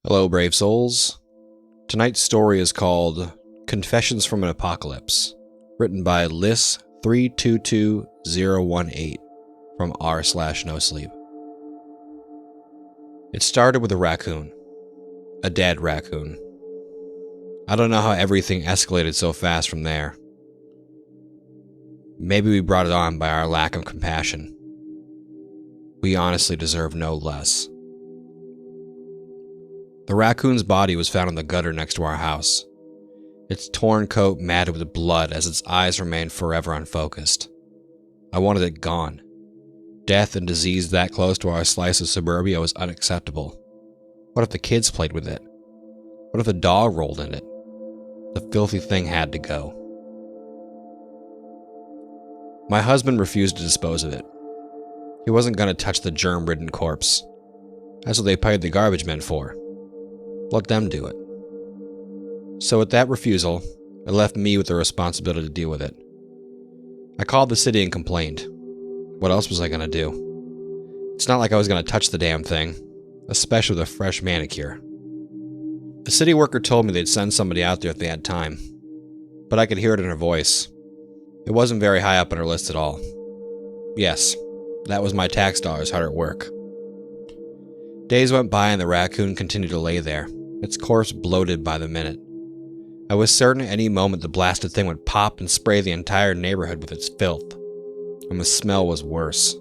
Hello, brave souls. Tonight's story is called Confessions from an Apocalypse, written by Liss322018 from r/nosleep. It started with a raccoon. A dead raccoon. I don't know how everything escalated so fast from there. Maybe we brought it on by our lack of compassion. We honestly deserve no less. The raccoon's body was found in the gutter next to our house. Its torn coat matted with blood as its eyes remained forever unfocused. I wanted it gone. Death and disease that close to our slice of suburbia was unacceptable. What if the kids played with it? What if the dog rolled in it? The filthy thing had to go. My husband refused to dispose of it. He wasn't going to touch the germ-ridden corpse. That's what they paid the garbage men for. Let them do it. So with that refusal, it left me with the responsibility to deal with it. I called the city and complained. What else was I going to do? It's not like I was going to touch the damn thing, especially with a fresh manicure. The city worker told me they'd send somebody out there if they had time, but I could hear it in her voice. It wasn't very high up on her list at all. Yes, that was my tax dollars hard at work. Days went by and the raccoon continued to lay there, its corpse bloated by the minute. I was certain at any moment the blasted thing would pop and spray the entire neighborhood with its filth, and the smell was worse.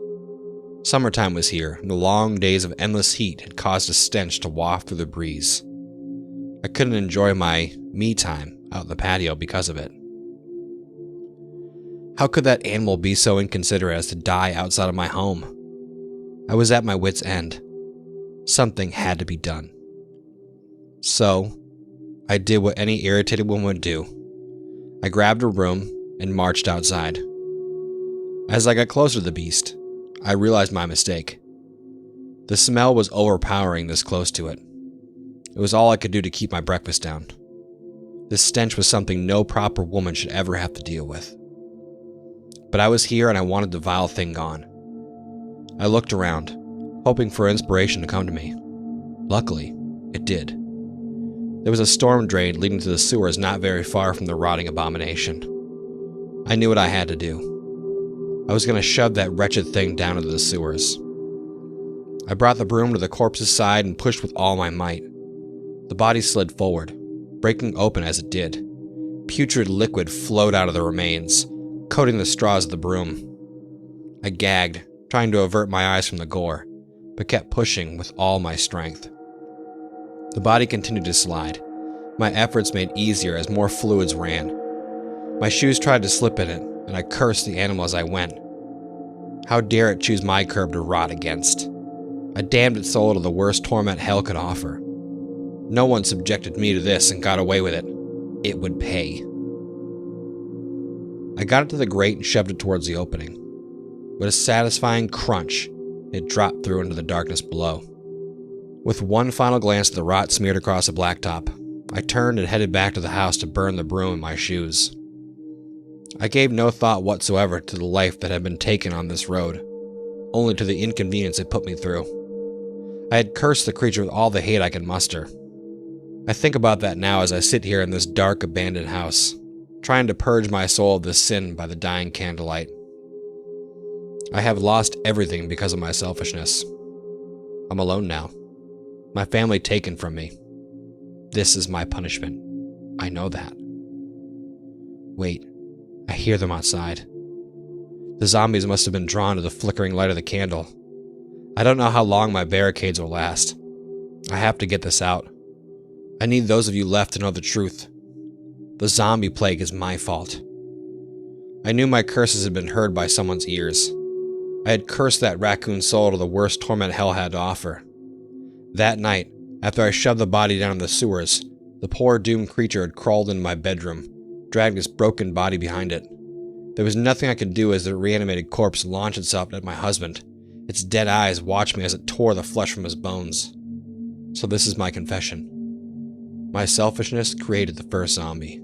Summertime was here, and the long days of endless heat had caused a stench to waft through the breeze. I couldn't enjoy my me time out in the patio because of it. How could that animal be so inconsiderate as to die outside of my home? I was at my wit's end. Something had to be done. So, I did what any irritated woman would do. I grabbed a broom and marched outside. As I got closer to the beast, I realized my mistake. The smell was overpowering this close to it. It was all I could do to keep my breakfast down. This stench was something no proper woman should ever have to deal with. But I was here and I wanted the vile thing gone. I looked around, hoping for inspiration to come to me. Luckily, it did. There was a storm drain leading to the sewers not very far from the rotting abomination. I knew what I had to do. I was going to shove that wretched thing down into the sewers. I brought the broom to the corpse's side and pushed with all my might. The body slid forward, breaking open as it did. Putrid liquid flowed out of the remains, coating the straws of the broom. I gagged, trying to avert my eyes from the gore, but kept pushing with all my strength. The body continued to slide, my efforts made easier as more fluids ran. My shoes tried to slip in it, and I cursed the animal as I went. How dare it choose my curb to rot against? I damned its soul to the worst torment hell could offer. No one subjected me to this and got away with it. It would pay. I got it to the grate and shoved it towards the opening. With a satisfying crunch, it dropped through into the darkness below. With one final glance at the rot smeared across the blacktop, I turned and headed back to the house to burn the broom in my shoes. I gave no thought whatsoever to the life that had been taken on this road, only to the inconvenience it put me through. I had cursed the creature with all the hate I could muster. I think about that now as I sit here in this dark, abandoned house, trying to purge my soul of this sin by the dying candlelight. I have lost everything because of my selfishness. I'm alone now. My family taken from me. This is my punishment. I know that. Wait, I hear them outside. The zombies must have been drawn to the flickering light of the candle. I don't know how long my barricades will last. I have to get this out. I need those of you left to know the truth. The zombie plague is my fault. I knew my curses had been heard by someone's ears. I had cursed that raccoon soul to the worst torment hell had to offer. That night, after I shoved the body down in the sewers, the poor doomed creature had crawled into my bedroom, dragged its broken body behind it. There was nothing I could do as the reanimated corpse launched itself at my husband. Its dead eyes watched me as it tore the flesh from his bones. So this is my confession. My selfishness created the first zombie.